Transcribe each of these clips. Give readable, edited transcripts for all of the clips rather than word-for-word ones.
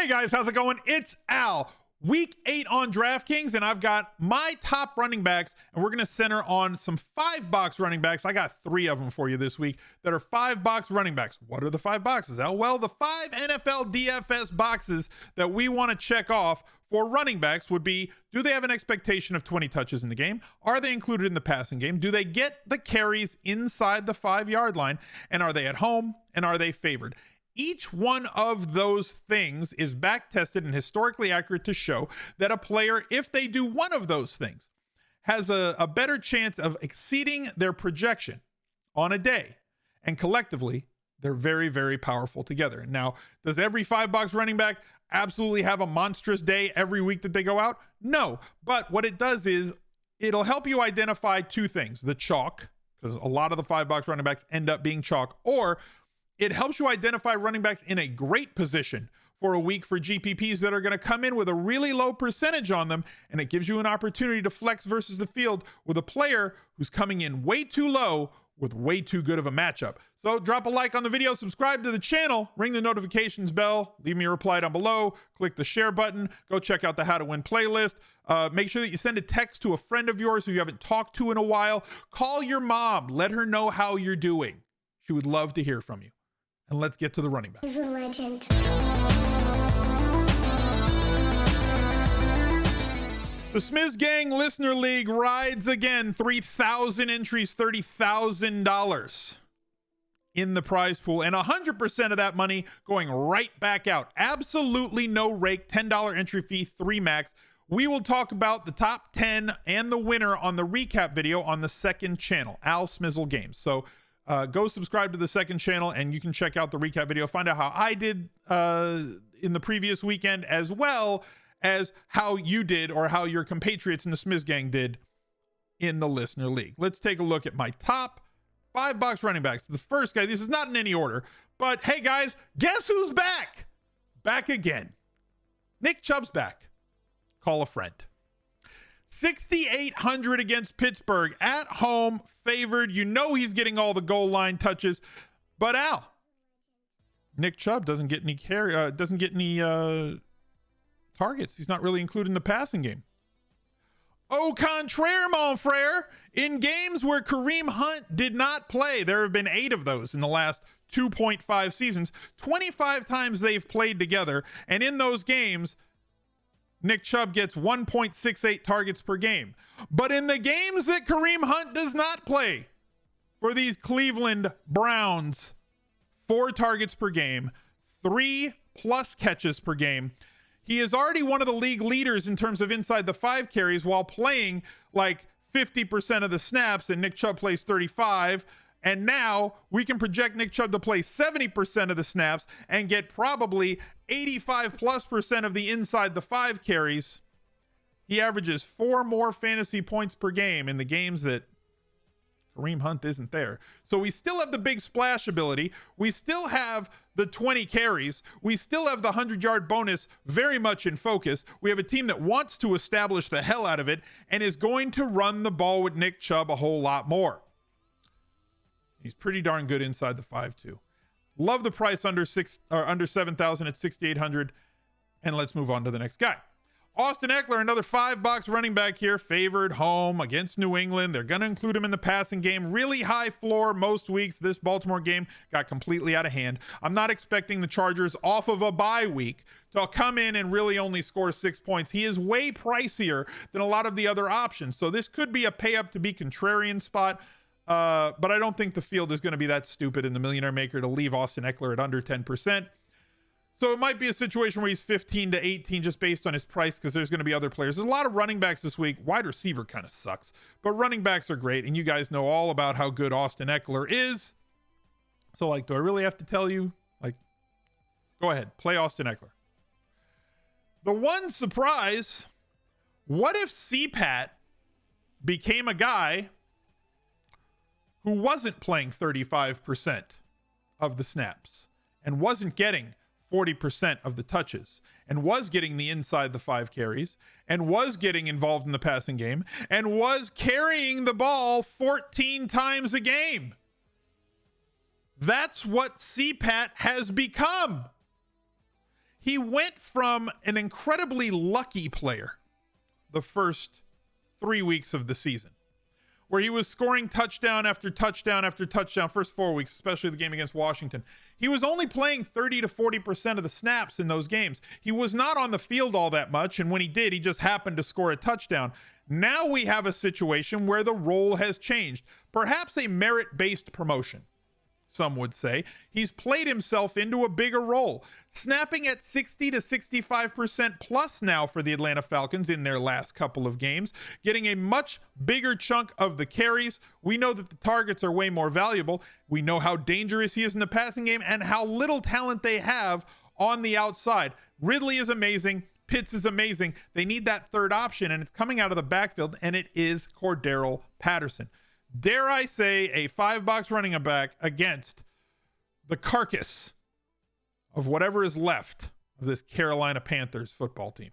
Hey guys, how's it going? It's Al. Week 8 on Draftkings, and I've got my top running backs, and we're going to center on some 5-box running backs. I got 3 of them for you this week that are 5-box running backs. What are the 5 boxes, Al? Well, the 5 NFL DFS boxes that we want to check off for running backs would be, do they have an expectation of 20 touches in the game? Are they included in the passing game? Do they get the carries inside the 5-yard line? And are they at home? And are they favored? Each one of those things is back tested and historically accurate to show that a player, if they do one of those things, has a better chance of exceeding their projection on a day. And collectively, they're very, very powerful together. Now, does every 5-box running back absolutely have a monstrous day every week that they go out? No. But what it does is it'll help you identify 2 things: the chalk, because a lot of the 5-box running backs end up being chalk, or it helps you identify running backs in a great position for a week for GPPs that are going to come in with a really low percentage on them, and it gives you an opportunity to flex versus the field with a player who's coming in way too low with way too good of a matchup. So drop a like on the video, subscribe to the channel, ring the notifications bell, leave me a reply down below, click the share button, go check out the How to Win playlist. Make sure that you send a text to a friend of yours who you haven't talked to in a while. Call your mom, let her know how you're doing. She would love to hear from you. And let's get to the running back. He's a legend. The Smiz Gang Listener League rides again. 3,000 entries, $30,000 in the prize pool, and 100% of that money going right back out. Absolutely no rake, $10 entry fee, 3 max. We will talk about the top 10 and the winner on the recap video on the second channel, Al Smizzle Games. So go subscribe to the second channel and you can check out the recap video, find out how I did in the previous weekend, as well as how you did or how your compatriots in the Smiz Gang did in the Listener League. Let's take a look at my top 5-box running backs. The first guy, this is not in any order, but hey guys, guess who's back? Back again. Nick Chubb's back. Call a friend. 6,800 against Pittsburgh at home, favored. You know he's getting all the goal line touches, but Al, Nick Chubb doesn't get any targets. He's not really included in the passing game. Au contraire, mon frere, in games where Kareem Hunt did not play, there have been 8 of those in the last 2.5 seasons. 25 times they've played together, and in those games, Nick Chubb gets 1.68 targets per game. But in the games that Kareem Hunt does not play for these Cleveland Browns, 4 targets per game, 3+ catches per game. He is already one of the league leaders in terms of inside the 5 carries while playing like 50% of the snaps, and Nick Chubb plays 35. And now we can project Nick Chubb to play 70% of the snaps and get probably 85+% of the inside the 5 carries. He averages 4 more fantasy points per game in the games that Kareem Hunt isn't there. So we still have the big splash ability. We still have the 20 carries. We still have the 100-yard bonus very much in focus. We have a team that wants to establish the hell out of it and is going to run the ball with Nick Chubb a whole lot more. He's pretty darn good inside the 5 too. Love the price under 7,000 at 6,800. And let's move on to the next guy. Austin Ekeler, another 5-box running back here, favored home against New England. They're going to include him in the passing game. Really high floor most weeks. This Baltimore game got completely out of hand. I'm not expecting the Chargers off of a bye week to come in and really only score 6 points. He is way pricier than a lot of the other options. So this could be a pay up to be contrarian spot. But I don't think the field is going to be that stupid in the Millionaire Maker to leave Austin Ekeler at under 10%. So it might be a situation where he's 15 to 18 just based on his price, because there's going to be other players. There's a lot of running backs this week. Wide receiver kind of sucks, but running backs are great. And you guys know all about how good Austin Ekeler is. So like, do I really have to tell you? Like, go ahead, play Austin Ekeler. The one surprise, what if CPAT became a guy who wasn't playing 35% of the snaps and wasn't getting 40% of the touches and was getting the inside the 5 carries and was getting involved in the passing game and was carrying the ball 14 times a game? That's what CPAT has become. He went from an incredibly lucky player the first 3 weeks of the season, where he was scoring touchdown after touchdown after touchdown, first 4 weeks, especially the game against Washington. He was only playing 30 to 40% of the snaps in those games. He was not on the field all that much, and when he did, he just happened to score a touchdown. Now we have a situation where the role has changed. Perhaps a merit-based promotion, some would say. He's played himself into a bigger role, snapping at 60 to 65% plus now for the Atlanta Falcons in their last couple of games, getting a much bigger chunk of the carries. We know that the targets are way more valuable. We know how dangerous he is in the passing game and how little talent they have on the outside. Ridley is amazing. Pitts is amazing. They need that third option, and it's coming out of the backfield, and it is Cordarrelle Patterson. Dare I say a $5 running back against the carcass of whatever is left of this Carolina Panthers football team.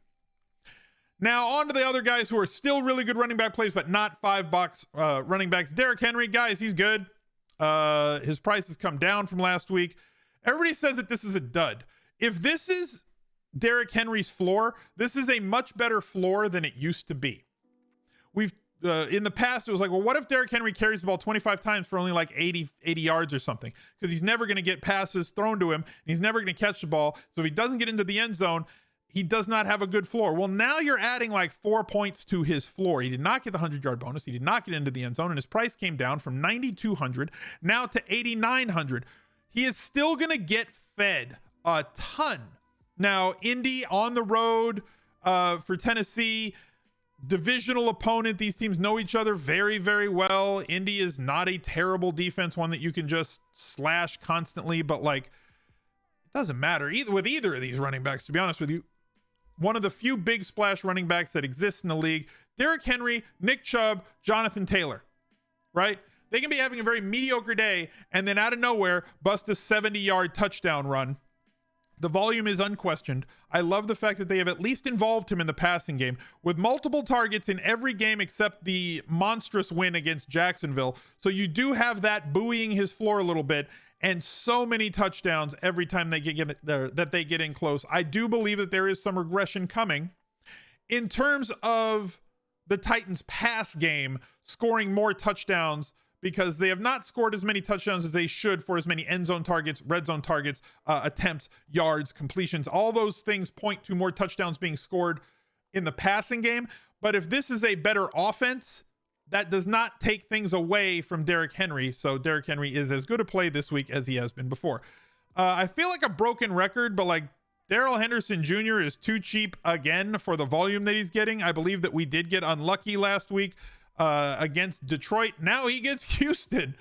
Now on to the other guys who are still really good running back plays, but not $5 running backs. Derrick Henry, guys, he's good. His price has come down from last week. Everybody says that this is a dud. If this is Derrick Henry's floor, this is a much better floor than it used to be. We've in the past, it was like, well, what if Derrick Henry carries the ball 25 times for only like 80 yards or something? Because he's never going to get passes thrown to him. And he's never going to catch the ball. So if he doesn't get into the end zone, he does not have a good floor. Well, now you're adding like 4 points to his floor. He did not get the 100-yard bonus. He did not get into the end zone. And his price came down from 9,200 now to 8,900. He is still going to get fed a ton. Now, Indy on the road for Tennessee, divisional opponent. These teams know each other very, very well. Indy is not a terrible defense, one that you can just slash constantly, but like, it doesn't matter with either of these running backs, to be honest with you. One of the few big splash running backs that exists in the league: Derrick Henry, Nick Chubb, Jonathan Taylor, right? They can be having a very mediocre day and then out of nowhere bust a 70-yard touchdown run. The volume is unquestioned. I love the fact that they have at least involved him in the passing game with multiple targets in every game except the monstrous win against Jacksonville. So you do have that buoying his floor a little bit, and so many touchdowns every time they get in close. I do believe that there is some regression coming in terms of the Titans pass game scoring more touchdowns, because they have not scored as many touchdowns as they should for as many end zone targets, red zone targets, attempts, yards, completions. All those things point to more touchdowns being scored in the passing game. But if this is a better offense, that does not take things away from Derrick Henry. So Derrick Henry is as good a play this week as he has been before. I feel like a broken record, but like, Darrell Henderson Jr. is too cheap again for the volume that he's getting. I believe that we did get unlucky last week against Detroit. Now he gets Houston.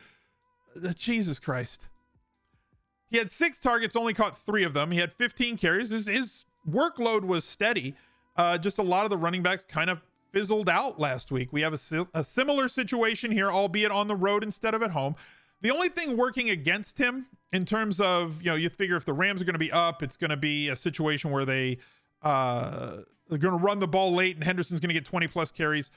Jesus Christ. He had 6 targets, only caught 3 of them. He had 15 carries. His workload was steady. Just a lot of the running backs kind of fizzled out last week. We have a similar situation here, albeit on the road instead of at home. The only thing working against him in terms of, you figure if the Rams are going to be up, it's going to be a situation where they're going to run the ball late and Henderson's going to get 20 plus carries.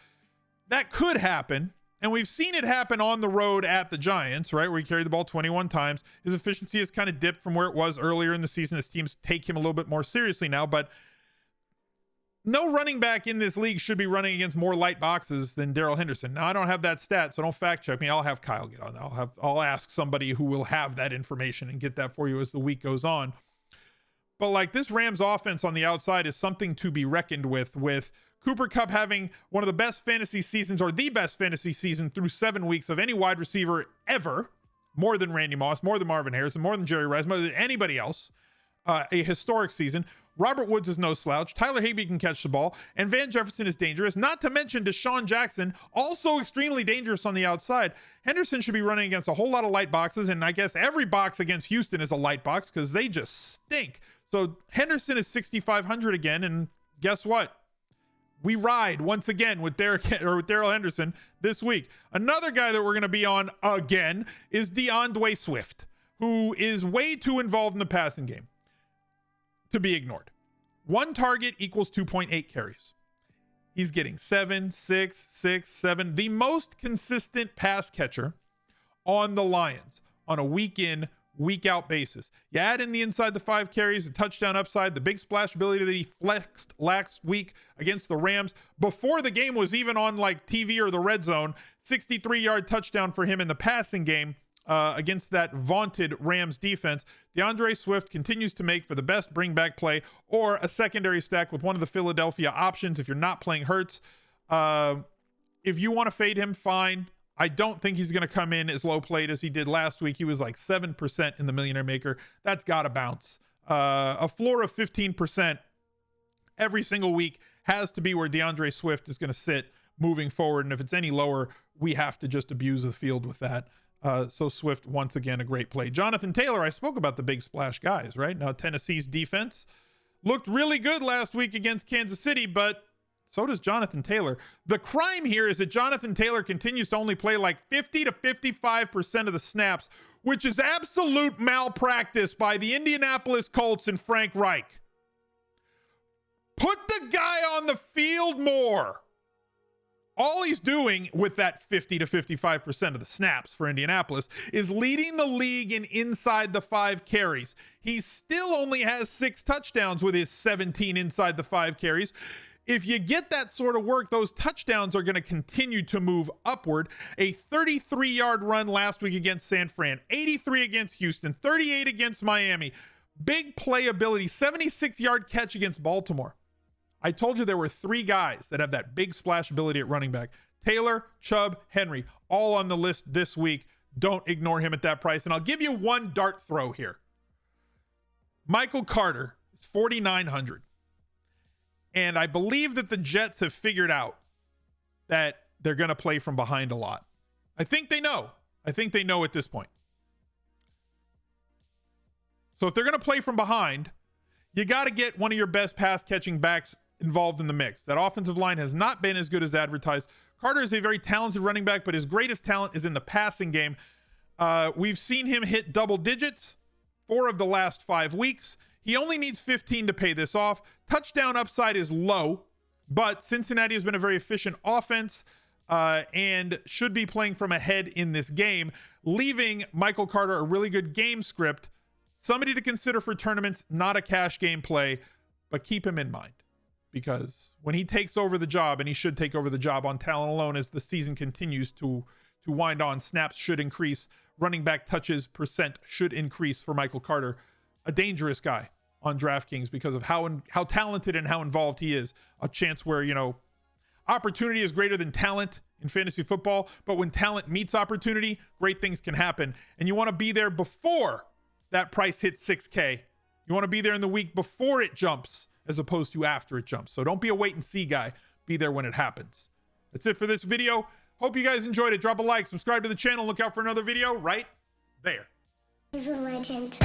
That could happen, and we've seen it happen on the road at the Giants, right, where he carried the ball 21 times. His efficiency has kind of dipped from where it was earlier in the season as teams take him a little bit more seriously now, but no running back in this league should be running against more light boxes than Darrell Henderson. Now, I don't have that stat, so don't fact check me. I'll have Kyle get on. I'll ask somebody who will have that information and get that for you as the week goes on. But like, this Rams offense on the outside is something to be reckoned with Cooper Kupp having one of the best fantasy seasons, or the best fantasy season through 7 weeks of any wide receiver ever, more than Randy Moss, more than Marvin Harrison, more than Jerry Rice, more than anybody else. A historic season. Robert Woods is no slouch. Tyler Higbee can catch the ball, and Van Jefferson is dangerous. Not to mention Deshaun Jackson, also extremely dangerous on the outside. Henderson should be running against a whole lot of light boxes, and I guess every box against Houston is a light box because they just stink. So Henderson is 6,500 again, and guess what? We ride once again with Darrell Henderson this week. Another guy that we're going to be on again is DAndre Swift, who is way too involved in the passing game to be ignored. 1 target equals 2.8 carries. He's getting 7, 6, 6, 7. The most consistent pass catcher on the Lions on a week in, week out basis. You add in the inside the 5 carries, the touchdown upside, the big splash ability that he flexed last week against the Rams before the game was even on like TV or the red zone. 63-yard touchdown for him in the passing game against that vaunted Rams defense. DAndre Swift continues to make for the best bring back play or a secondary stack with one of the Philadelphia options if you're not playing Hurts. If you want to fade him, fine. I don't think he's going to come in as low played as he did last week. He was like 7% in the Millionaire Maker. That's got to bounce. A floor of 15% every single week has to be where DAndre Swift is going to sit moving forward. And if it's any lower, we have to just abuse the field with that. So Swift, once again, a great play. Jonathan Taylor, I spoke about the big splash guys, right? Now Tennessee's defense looked really good last week against Kansas City, but so does Jonathan Taylor. The crime here is that Jonathan Taylor continues to only play like 50 to 55% of the snaps, which is absolute malpractice by the Indianapolis Colts and Frank Reich. Put the guy on the field more. All he's doing with that 50 to 55% of the snaps for Indianapolis is leading the league in inside the 5 carries. He still only has 6 touchdowns with his 17 inside the 5 carries. If you get that sort of work, those touchdowns are going to continue to move upward. A 33-yard run last week against San Fran, 83 against Houston, 38 against Miami. Big playability, 76-yard catch against Baltimore. I told you there were 3 guys that have that big splash ability at running back. Taylor, Chubb, Henry, all on the list this week. Don't ignore him at that price. And I'll give you one dart throw here. Michael Carter is 4,900. And I believe that the Jets have figured out that they're going to play from behind a lot. I think they know. I think they know at this point. So if they're going to play from behind, you got to get one of your best pass catching backs involved in the mix. That offensive line has not been as good as advertised. Carter is a very talented running back, but his greatest talent is in the passing game. We've seen him hit double digits 4 of the last 5 weeks. He only needs 15 to pay this off. Touchdown upside is low, but Cincinnati has been a very efficient offense and should be playing from ahead in this game, leaving Michael Carter a really good game script. Somebody to consider for tournaments, not a cash game play, but keep him in mind because when he takes over the job, and he should take over the job on talent alone as the season continues to wind on, snaps should increase, running back touches percent should increase for Michael Carter. A dangerous guy on DraftKings because of how talented and how involved he is. A chance where, opportunity is greater than talent in fantasy football, but when talent meets opportunity, great things can happen. And you want to be there before that price hits 6K. You want to be there in the week before it jumps as opposed to after it jumps. So don't be a wait and see guy. Be there when it happens. That's it for this video. Hope you guys enjoyed it. Drop a like, subscribe to the channel, look out for another video right there. He's a legend.